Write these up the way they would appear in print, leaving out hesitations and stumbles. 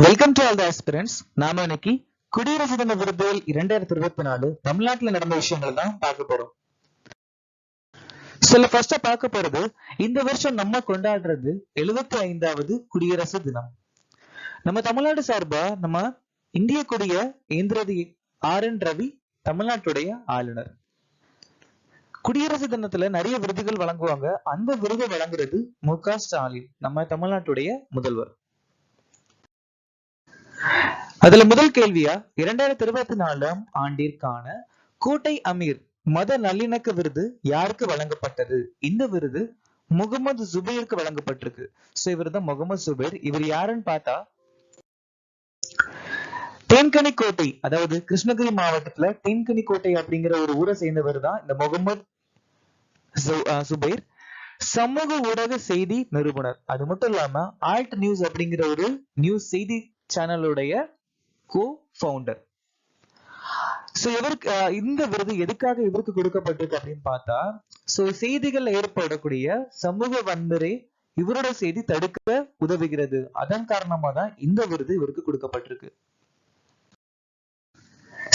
Welcome to all the aspirants. நாம இன்னைக்கு குடியரசு தின விருதுகள் 2024 தமிழ்நாட்டுல நடந்த விஷயங்கள் தான் பார்க்க போறோம். ஃபர்ஸ்டா பார்க்க போறது, இந்த வருஷம் நம்ம கொண்டாடுறது 75வது குடியரசு தினம். நம்ம தமிழ்நாடு சார்பா நம்ம இந்திய கொடிய ஏந்திரதி RN ரவி தமிழ்நாட்டுடைய ஆளுநர். குடியரசு தினத்துல நிறைய விருதுகள் வழங்குவாங்க. அந்த விருது வழங்குறது MK ஸ்டாலின், நம்ம தமிழ்நாட்டுடைய முதல்வர். அதுல முதல் கேள்வியா, 2024ஆம் ஆண்டிற்கான கோட்டை அமீர் மத நல்லிணக்க விருது யாருக்கு வழங்கப்பட்டது? இந்த விருது முகமது ஜுபைருக்கு வழங்கப்பட்டிருக்கு. சோ இவர் தான் முகமது ஜுபைர். இவர் யாருன்னு பார்த்தா, தேன்கனி கோட்டை, அதாவது கிருஷ்ணகிரி மாவட்டத்துல தேன்கனி கோட்டை அப்படிங்கிற ஒரு ஊரை சேர்ந்தவர் தான் இந்த முகமது ஜுபைர். சமூக ஊடக செய்தி நிறுவனர். அது மட்டும் இல்லாம ஆல்ட் நியூஸ் அப்படிங்கிற ஒரு நியூஸ் செய்தி சேனலுடைய co-founder. இவருக்கு இந்த விருது எதுக்காக இவருக்கு கொடுக்கப்பட்டிருக்கு அப்படின்னு பார்த்தா, செய்திகள் ஏற்படக்கூடிய சமூக வன்முறை இவரோட செய்தி தடுக்க உதவுகிறது. அதன் காரணமா தான் இந்த விருது இவருக்கு கொடுக்கப்பட்டிருக்கு.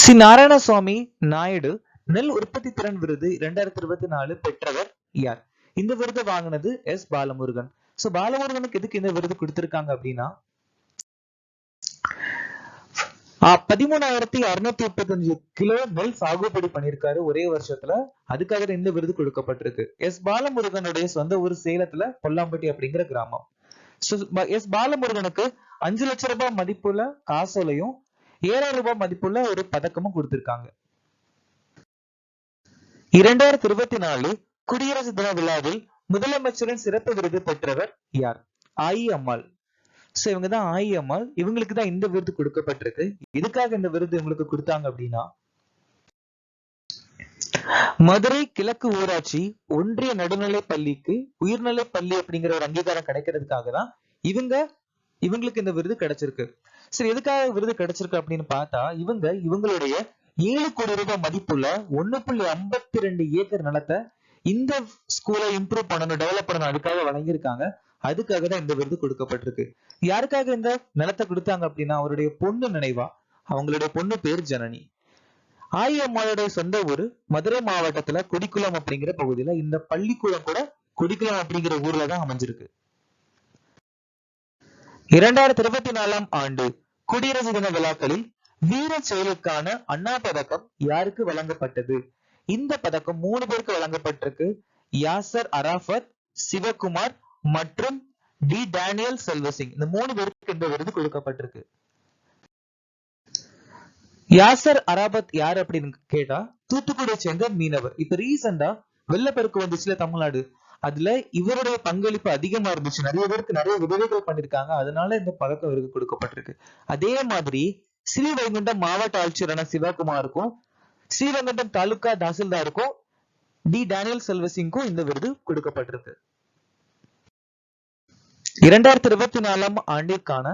ஸ்ரீ நாராயணசுவாமி நாயுடு நெல் உற்பத்தி திறன் விருது 2024 பெற்றவர் யார்? இந்த விருது வாங்கினது எஸ் பாலமுருகன். பாலமுருகனுக்கு எதுக்கு இந்த விருது கொடுத்திருக்காங்க அப்படின்னா, 13,635 கிலோ நெல் சாகுபடி பண்ணிருக்காரு ஒரே வருஷத்துல. அதுக்காக இந்த விருது கொடுக்கப்பட்டிருக்கு. எஸ் பாலமுருகனுடைய சொந்த ஊர் சேலத்துல கொல்லாம்பட்டி அப்படிங்கிற கிராமம். எஸ் பாலமுருகனுக்கு 5 லட்சம் ரூபாய் மதிப்புள்ள காசோலையும் 7,000 ரூபாய் மதிப்புள்ள ஒரு பதக்கமும் கொடுத்திருக்காங்க. 2024 குடியரசு தின விழாவில் முதலமைச்சரின் சிறப்பு விருது பெற்றவர் யார்? ஆயி அம்மாள். இவங்க தான் ஆயி அம்மாள். இவங்களுக்கு தான் இந்த விருது கொடுக்கப்பட்டிருக்கு. எதுக்காக இந்த விருது இவங்களுக்கு கொடுத்தாங்க அப்படின்னா, மதுரை கிழக்கு ஊராட்சி ஒன்றிய நடுநிலை பள்ளிக்கு உயர்நிலை பள்ளி அப்படிங்கிற ஒரு அங்கீகாரம் கிடைக்கிறதுக்காக தான் இவங்களுக்கு இந்த விருது கிடைச்சிருக்கு. சரி, எதுக்காக விருது கிடைச்சிருக்கு அப்படின்னு பார்த்தா, இவங்களுடைய 7 கோடி ரூபாய் மதிப்புள்ள 1.52 ஏக்கர் நிலத்தை இந்த ஸ்கூலை இம்ப்ரூவ் பண்ணணும், டெவலப் பண்ணணும், அதுக்காக வழங்கியிருக்காங்க. அதுக்காக தான் இந்த விருது கொடுக்கப்பட்டிருக்கு. யாருக்காக இந்த நிலத்தை கொடுத்தாங்க அப்படின்னா, அவருடைய பொண்ணு நினைவா. அவங்களுடைய பொண்ணு பேர் ஜனனி. ஆயி அம்மாளுடைய சொந்த ஊரு மதுரை மாவட்டத்துல கொடிக்குளம் அப்படிங்கிற பகுதியில. இந்த பள்ளிக்கூடம் கூட கொடிக்குளம் அப்படிங்கிற ஊர்ல தான் அமைஞ்சிருக்கு. 2024ஆம் ஆண்டு குடியரசு தின விழாக்களில் வீர செயலுக்கான அண்ணா பதக்கம் யாருக்கு வழங்கப்பட்டது? இந்த பதக்கம் 3 பேருக்கு வழங்கப்பட்டிருக்கு. யாசர் அரஃபத், சிவகுமார் மற்றும் டி டேனியல் செல்வசிங். இந்த 3 பேருக்கு இந்த விருது கொடுக்கப்பட்டிருக்கு. யாசர் அரஃபத் யார் அப்படின்னு கேட்டா, தூத்துக்குடியை சேர்ந்த மீனவர். இப்ப ரீசெண்டா வெள்ளப்பெருக்கு வந்துச்சுல தமிழ்நாடு, அதுல இவருடைய பங்களிப்பு அதிகமா இருந்துச்சு. நிறைய பேருக்கு நிறைய உதவிகள் பண்ணிருக்காங்க. அதனால இந்த பதக்கம் இவருக்கு கொடுக்கப்பட்டிருக்கு. அதே மாதிரி ஸ்ரீவைகுண்டம் மாவட்ட ஆட்சியரான சிவகுமாருக்கும் ஸ்ரீவைகுண்டம் தாலுகா தாசில்தாருக்கும் டி டேனியல் செல்வசிங்கும் இந்த விருது கொடுக்கப்பட்டிருக்கு. 2024ஆம் ஆண்டிற்கான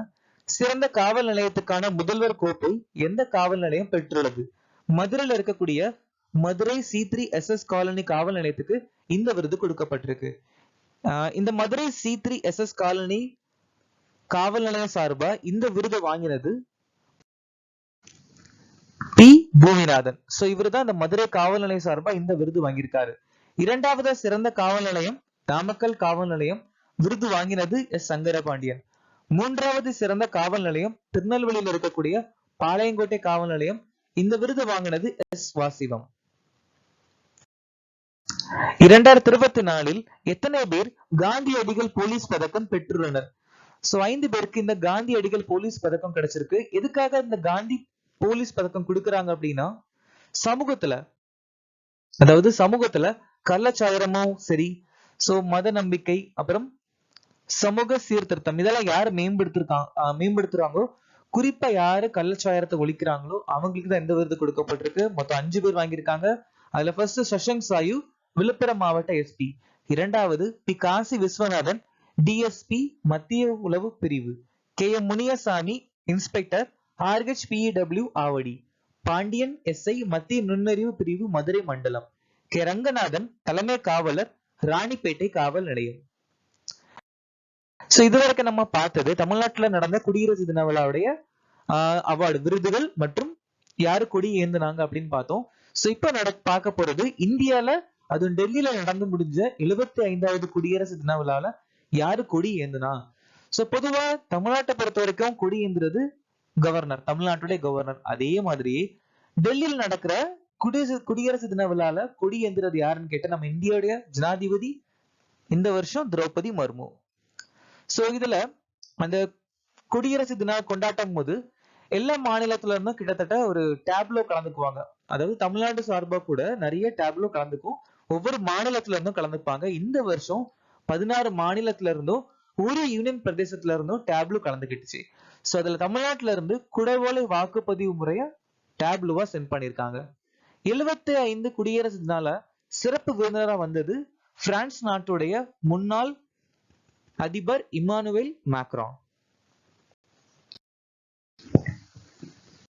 சிறந்த காவல் நிலையத்துக்கான முதல்வர் கோப்பை எந்த காவல் நிலையம் பெற்றுள்ளது? மதுரையில் இருக்கக்கூடிய மதுரை C3 SS காலனி காவல் நிலையத்துக்கு இந்த விருது கொடுக்கப்பட்டிருக்கு. இந்த மதுரை C3 SS காலனி காவல் நிலையம் சார்பா இந்த விருது வாங்கினது பி பூமிநாதன். இவரு தான் இந்த மதுரை காவல் நிலையம் சார்பா இந்த விருது வாங்கியிருக்காரு. 2வது சிறந்த காவல் நிலையம் நாமக்கல் காவல் நிலையம். விருது வாங்கினது எஸ் சங்கரபாண்டியன். 3வது சிறந்த காவல் நிலையம் திருநெல்வேலியில் இருக்கக்கூடிய பாளையங்கோட்டை காவல் நிலையம். இந்த விருது வாங்கினது எஸ் வாசிவம். 2024 எத்தனை பேர் காந்தியடிகள் போலீஸ் பதக்கம் பெற்றுள்ளனர்? 5 பேருக்கு இந்த காந்தியடிகள் போலீஸ் பதக்கம் கிடைச்சிருக்கு. எதுக்காக இந்த காந்தி போலீஸ் பதக்கம் கொடுக்கறாங்க அப்படின்னா, சமூகத்துல கள்ளச்சாயரமும் சரி, மத நம்பிக்கை, அப்புறம் சமூக சீர்திருத்தம், இதெல்லாம் யாரு மேம்படுத்துறாங்களோ, குறிப்பா யாரு கள்ளச்சாயரத்தை ஒழிக்கிறாங்களோ அவங்களுக்கு தான் இந்த விருது கொடுக்கப்பட்டிருக்கு. மொத்தம் 5 பேர் வாங்கியிருக்காங்க. அதுல ஃபர்ஸ்ட் சஷங்க் சாயு விழுப்புரம் மாவட்ட SP, 2வது பி காசி விஸ்வநாதன் DSP மத்திய உளவு பிரிவு, KM Muniyasamy inspector RHPEW Avadi, Pandian SI மத்திய நுண்ணறிவு பிரிவு மதுரை மண்டலம், K ரங்கநாதன் தலைமை காவலர் ராணிப்பேட்டை காவல் நிலையம். சோ இதுவரைக்கும் நம்ம பார்த்தது தமிழ்நாட்டுல நடந்த குடியரசு தின விழாவுடைய அவார்டு விருதுகள் மற்றும் யாரு கொடி ஏந்துனாங்க அப்படின்னு பார்த்தோம். சோ இப்ப பார்க்க போறது இந்தியால அதுவும் டெல்லியில நடந்து முடிஞ்ச 75வது குடியரசு தின விழால யாரு கொடி ஏந்துனா. சோ பொதுவா தமிழ்நாட்டை பொறுத்த வரைக்கும் கொடி ஏந்துறது கவர்னர், தமிழ்நாட்டுடைய கவர்னர். அதே மாதிரி டெல்லியில் நடக்கிற குடியரசு தின விழால கொடி ஏந்துறது யாருன்னு கேட்ட நம்ம இந்தியாவுடைய ஜனாதிபதி இந்த வருஷம் திரௌபதி முர்மு. சோ இதுல அந்த குடியரசு தின கொண்டாட்டம் போது எல்லா மாநிலத்துல இருந்தும் கிட்டத்தட்ட ஒரு டேப்லோ கலந்துக்குவாங்க. அதாவது தமிழ்நாடு சார்பா கூட நிறைய டேப்லோ கலந்துக்கும், ஒவ்வொரு மாநிலத்துல இருந்தும் கலந்துப்பாங்க. இந்த வருஷம் 16 மாநிலத்துல இருந்தும் ஒரு யூனியன் பிரதேசத்துல இருந்தும் டேப்லோ கலந்துக்கிட்டுச்சு. சோ அதுல தமிழ்நாட்டுல இருந்து குடவோலை வாக்குப்பதிவு முறைய டேப்லோவா சென்ட் பண்ணிருக்காங்க. 75 குடியரசு தினால சிறப்பு விருந்தினரா வந்தது பிரான்ஸ் நாட்டுடைய முன்னாள் அதிபர் இமானுவேல் மேக்ரான்.